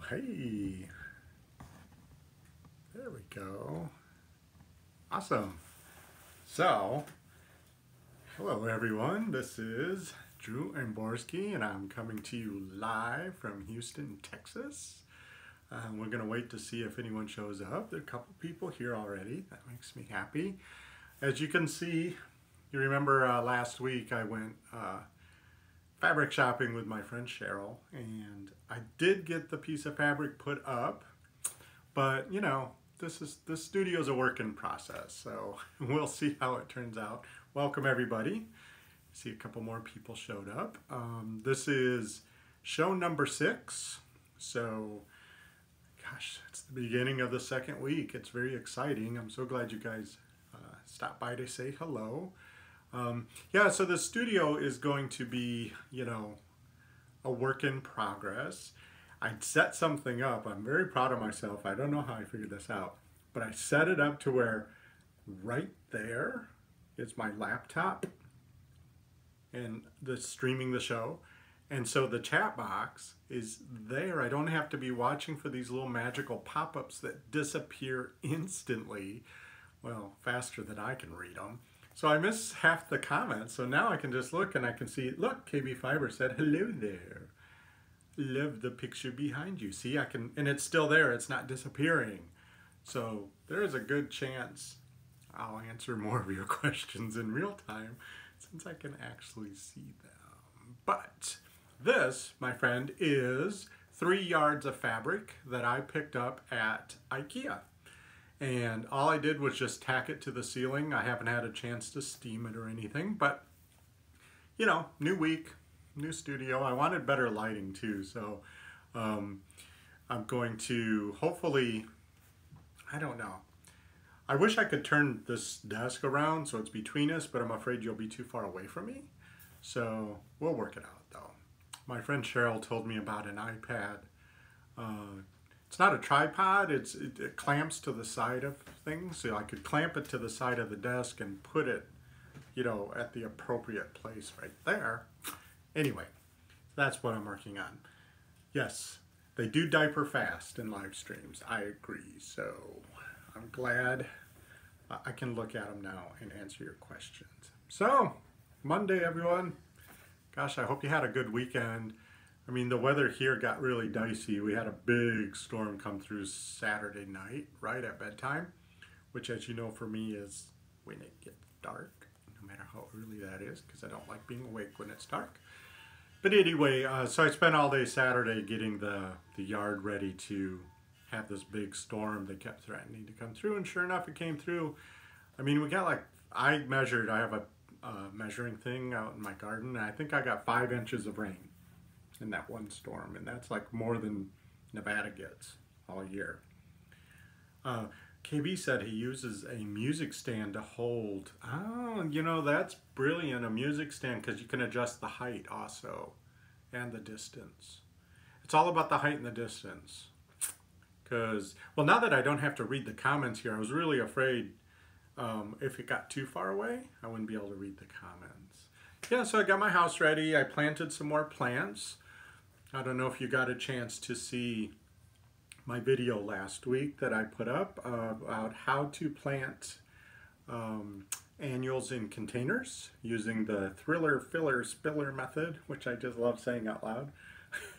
Hey, there we go. Awesome. So, hello everyone. This is Drew Amborski, and I'm coming to you live from Houston, Texas. We're going to wait to see if anyone shows up. There are a couple people here already. That makes me happy. As you can see, you remember last week I went fabric shopping with my friend Cheryl, and I did get the piece of fabric put up, but you know, this studio's a work in process, so we'll see how it turns out. Welcome everybody. See, a couple more people showed up. This is show number 6, so gosh, it's the beginning of the second week. It's very exciting. I'm so glad you guys stopped by to say hello. Yeah, so the studio is going to be, you know, a work in progress. I set something up. I'm very proud of myself. I don't know how I figured this out, but I set it up to where right there is my laptop and streaming the show. And so the chat box is there. I don't have to be watching for these little magical pop-ups that disappear instantly. Well, faster than I can read them. So I missed half the comments, so now I can just look and I can see, look, KB Fiber said, hello there. Love the picture behind you. See, I can, and it's still there, it's not disappearing. So there is a good chance I'll answer more of your questions in real time since I can actually see them. But this, my friend, is 3 yards of fabric that I picked up at IKEA. And all I did was just tack it to the ceiling. I haven't had a chance to steam it or anything, but you know, new week, new studio. I wanted better lighting too, so I'm going to hopefully, I don't know. I wish I could turn this desk around so it's between us, but I'm afraid you'll be too far away from me. So we'll work it out though. My friend Cheryl told me about an iPad. It's not a tripod, it clamps to the side of things, so I could clamp it to the side of the desk and put it, you know, at the appropriate place right there. Anyway, that's what I'm working on. Yes, they do diaper fast in live streams, I agree, so I'm glad I can look at them now and answer your questions. So, Monday everyone. Gosh, I hope you had a good weekend. I mean, the weather here got really dicey. We had a big storm come through Saturday night, right at bedtime, which, as you know, for me is when it gets dark, no matter how early that is, because I don't like being awake when it's dark. But anyway, so I spent all day Saturday getting the yard ready to have this big storm that kept threatening to come through, and sure enough, it came through. I mean, we got like, I have a measuring thing out in my garden, and I think I got 5 inches of rain in that one storm, and that's like more than Nevada gets all year. KB said he uses a music stand to hold. Oh, you know, that's brilliant, a music stand, because you can adjust the height also and the distance. It's all about the height and the distance. Because, well, now that I don't have to read the comments here, I was really afraid if it got too far away, I wouldn't be able to read the comments. Yeah, so I got my house ready. I planted some more plants. I don't know if you got a chance to see my video last week that I put up about how to plant annuals in containers using the thriller, filler, spiller method, which I just love saying out loud,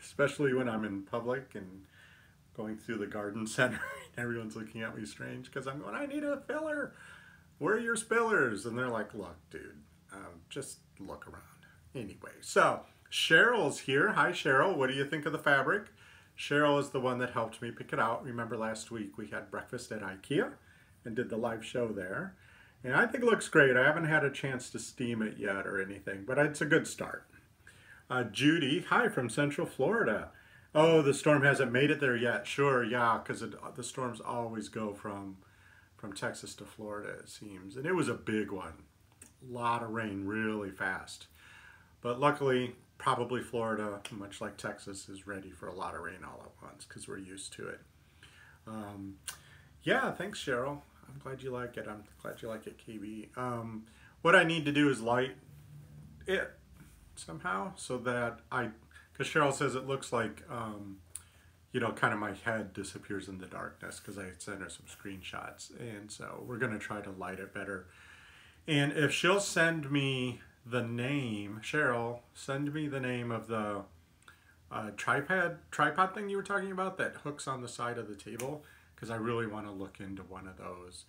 especially when I'm in public and going through the garden center and everyone's looking at me strange because I'm going, I need a filler. Where are your spillers? And they're like, look, dude, just look around. Anyway, so Cheryl's here. Hi, Cheryl. What do you think of the fabric? Cheryl is the one that helped me pick it out. Remember last week we had breakfast at IKEA and did the live show there. And I think it looks great. I haven't had a chance to steam it yet or anything, but it's a good start. Judy, hi, from Central Florida. Oh, the storm hasn't made it there yet. Sure, yeah, because the storms always go from Texas to Florida, it seems. And it was a big one. A lot of rain really fast. But luckily, probably Florida, much like Texas, is ready for a lot of rain all at once because we're used to it. Yeah, thanks, Cheryl. I'm glad you like it. I'm glad you like it, KB. What I need to do is light it somehow so that because Cheryl says it looks like you know, kind of my head disappears in the darkness because I sent her some screenshots. And so we're going to try to light it better. And if she'll send me the name, Cheryl, send me the name of the tripod thing you were talking about that hooks on the side of the table, because I really want to look into one of those.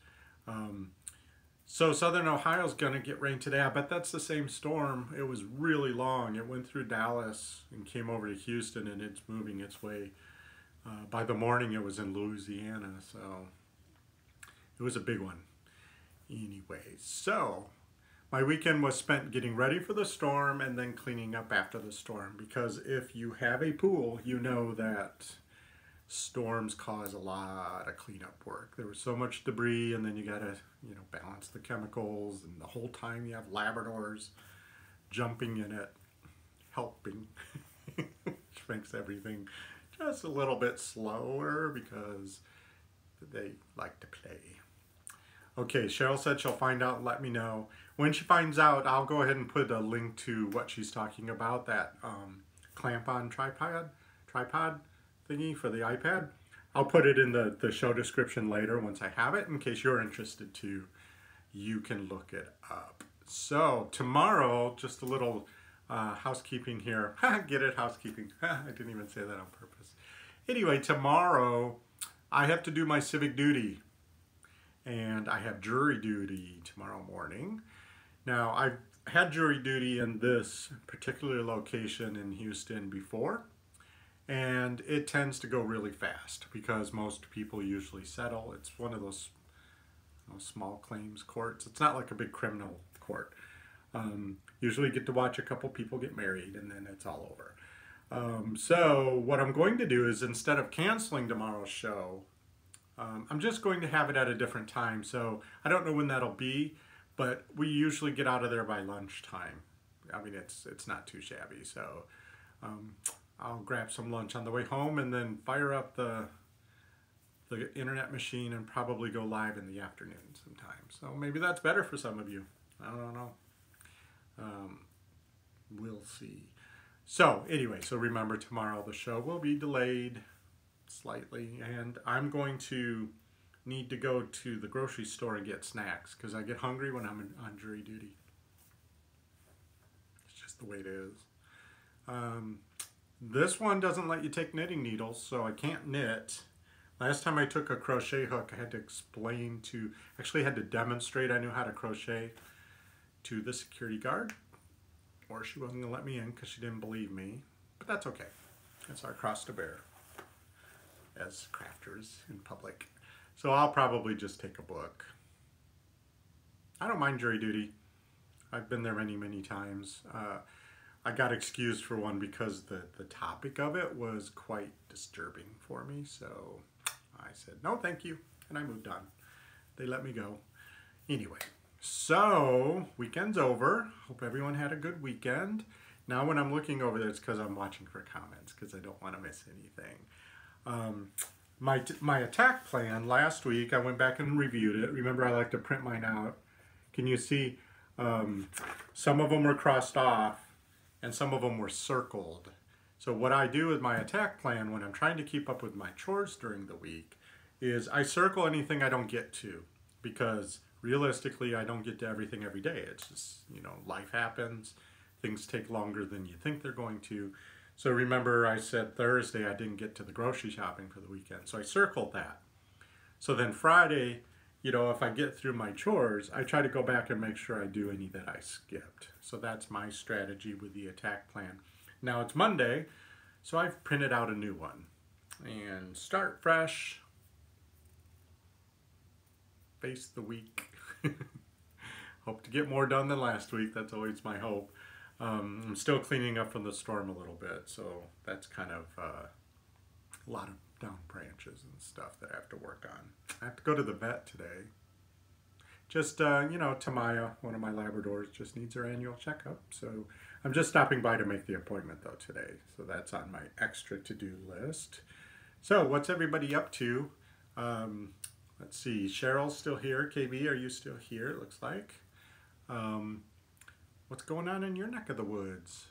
So Southern Ohio's going to get rain today. I bet that's the same storm. It was really long. It went through Dallas and came over to Houston, and it's moving its way. By the morning, it was in Louisiana, so it was a big one. Anyway, so my weekend was spent getting ready for the storm and then cleaning up after the storm, because if you have a pool, you know that storms cause a lot of cleanup work. There was so much debris, and then you gotta, you know, balance the chemicals, and the whole time you have Labradors jumping in it, helping, which makes everything just a little bit slower because they like to play. Okay, Cheryl said she'll find out and let me know. When she finds out, I'll go ahead and put a link to what she's talking about, that clamp-on tripod thingy for the iPad. I'll put it in the show description later once I have it, in case you're interested too. You can look it up. So tomorrow, just a little housekeeping here. Get it, housekeeping. I didn't even say that on purpose. Anyway, tomorrow I have to do my civic duty. And I have jury duty tomorrow morning. Now, I've had jury duty in this particular location in Houston before, and it tends to go really fast because most people usually settle. It's one of those, you know, small claims courts. It's not like a big criminal court. Usually get to watch a couple people get married, and then it's all over. So what I'm going to do is, instead of canceling tomorrow's show, I'm just going to have it at a different time. So I don't know when that'll be, but we usually get out of there by lunchtime. I mean, it's not too shabby. So I'll grab some lunch on the way home and then fire up the internet machine and probably go live in the afternoon sometime. So maybe that's better for some of you. I don't know. We'll see. So anyway, so remember, tomorrow the show will be delayed slightly, and I'm going to need to go to the grocery store and get snacks because I get hungry when I'm on jury duty. It's just the way it is. This one doesn't let you take knitting needles, so I can't knit. Last time I took a crochet hook, I had to explain to, actually had to demonstrate I knew how to crochet to the security guard, or she wasn't going to let me in because she didn't believe me. But that's okay. That's our cross to bear as crafters in public. So I'll probably just take a book. I don't mind jury duty. I've been there many times. I got excused for one because the topic of it was quite disturbing for me. So I said, no, thank you. And I moved on. They let me go. Anyway, so weekend's over. Hope everyone had a good weekend. Now when I'm looking over there, it's because I'm watching for comments because I don't want to miss anything. My attack plan last week, I went back and reviewed it. Remember, I like to print mine out. Can you see some of them were crossed off and some of them were circled. So what I do with my attack plan when I'm trying to keep up with my chores during the week is I circle anything I don't get to, because realistically I don't get to everything every day. It's just, you know, life happens. Things take longer than you think they're going to. So remember, I said Thursday I didn't get to the grocery shopping for the weekend, so I circled that. So then Friday, you know, if I get through my chores, I try to go back and make sure I do any that I skipped. So that's my strategy with the attack plan. Now it's Monday, so I've printed out a new one. And start fresh, face the week. Hope to get more done than last week. That's always my hope. I'm still cleaning up from the storm a little bit, so that's kind of a lot of down branches and stuff that I have to work on. I have to go to the vet today. Just, you know, Tamaya, one of my Labradors, just needs her annual checkup. So I'm just stopping by to make the appointment, though, today. So that's on my extra to-do list. So what's everybody up to? Let's see. Cheryl's still here. KB, are you still here? It looks like. What's going on in your neck of the woods?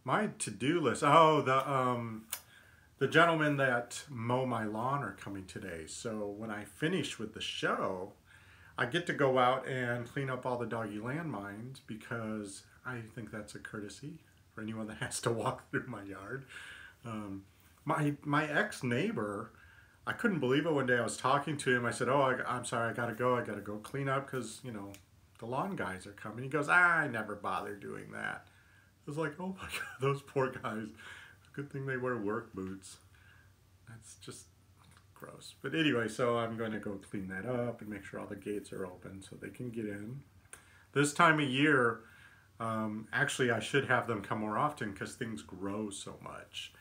My to-do list. Oh, the gentlemen that mow my lawn are coming today. So when I finish with the show, I get to go out and clean up all the doggy landmines because I think that's a courtesy for anyone that has to walk through my yard. My ex-neighbor, I couldn't believe it. One day I was talking to him. I said, "Oh, I'm sorry, I gotta go clean up because, you know, the lawn guys are coming." He goes, "I never bother doing that." I was like, "Oh my God, those poor guys. Good thing they wear work boots." That's just gross. But anyway, so I'm going to go clean that up and make sure all the gates are open so they can get in. This time of year, actually I should have them come more often because things grow so much.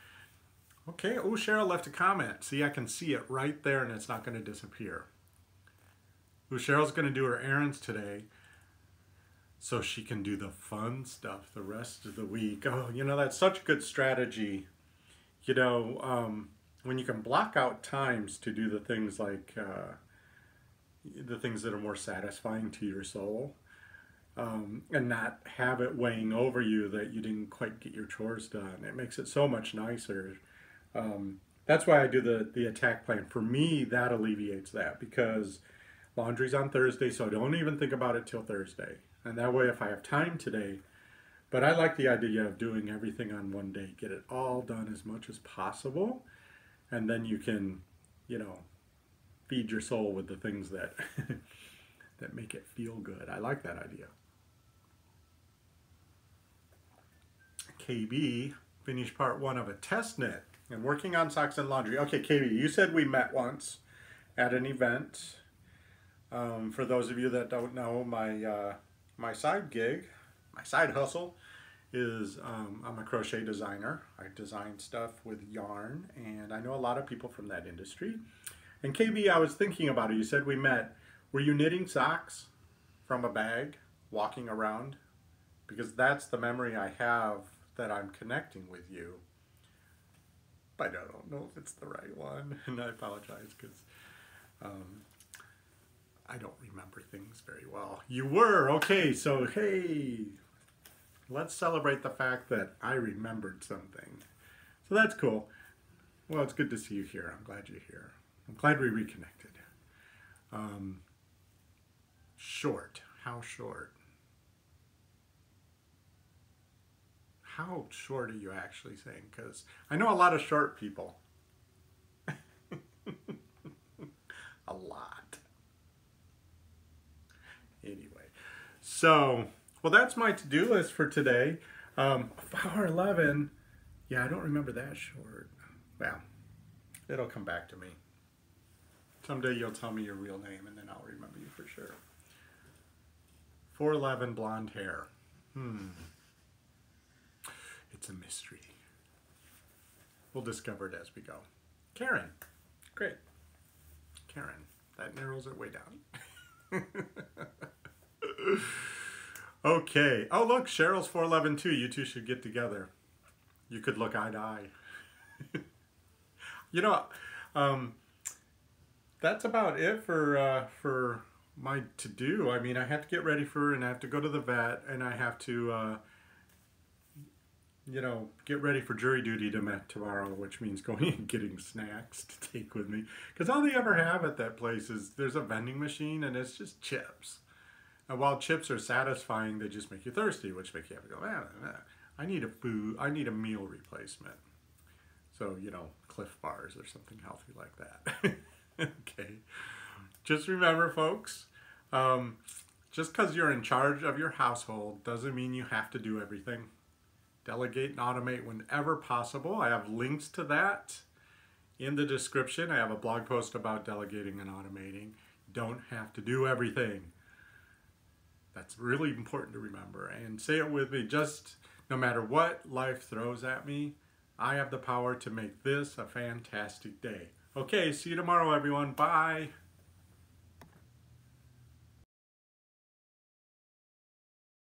Okay, oh, Cheryl left a comment. See, I can see it right there and it's not going to disappear. Oh, Cheryl's going to do her errands today so she can do the fun stuff the rest of the week. Oh, you know, that's such a good strategy. You know, when you can block out times to do the things like the things that are more satisfying to your soul, and not have it weighing over you that you didn't quite get your chores done. It makes it so much nicer. That's why I do the attack plan. For me, that alleviates that because laundry's on Thursday, so I don't even think about it till Thursday. And that way, if I have time today, but I like the idea of doing everything on one day, get it all done as much as possible, and then you can, you know, feed your soul with the things that that make it feel good. I like that idea. KB finished part 1 of a test knit and working on socks and laundry. Okay, KB, you said we met once at an event. For those of you that don't know, my side gig, my side hustle is I'm a crochet designer. I design stuff with yarn, and I know a lot of people from that industry. And KB, I was thinking about it. You said we met. Were you knitting socks from a bag, walking around? Because that's the memory I have that I'm connecting with you. But I don't know if it's the right one, and I apologize because I don't remember things very well. You were, okay, so hey, let's celebrate the fact that I remembered something. So that's cool. Well, it's good to see you here. I'm glad you're here. I'm glad we reconnected. Short, how short? How short are you actually saying? Because I know a lot of short people. A lot. Anyway, so, well, that's my to-do list for today. Hour 11, yeah, I don't remember that short. Well, it'll come back to me. Someday you'll tell me your real name and then I'll remember you for sure. 411 blonde hair. It's a mystery. We'll discover it as we go. Karen. Great. Karen. That narrows it way down. Okay. Oh, look, Cheryl's 411 too. You two should get together. You could look eye to eye. You know, that's about it for my to-do. I mean, I have to get ready for, and I have to go to the vet, and I have to, you know, get ready for jury duty tomorrow, which means going and getting snacks to take with me. Because all they ever have at that place is there's a vending machine, and it's just chips. And while chips are satisfying, they just make you thirsty, which make you have to go, I need a meal replacement. So, you know, Cliff Bars or something healthy like that. Okay. Just remember, folks, just because you're in charge of your household doesn't mean you have to do everything. Delegate and automate whenever possible. I have links to that in the description. I have a blog post about delegating and automating. Don't have to do everything. That's really important to remember. And say it with me, just no matter what life throws at me, I have the power to make this a fantastic day. Okay, see you tomorrow, everyone. Bye.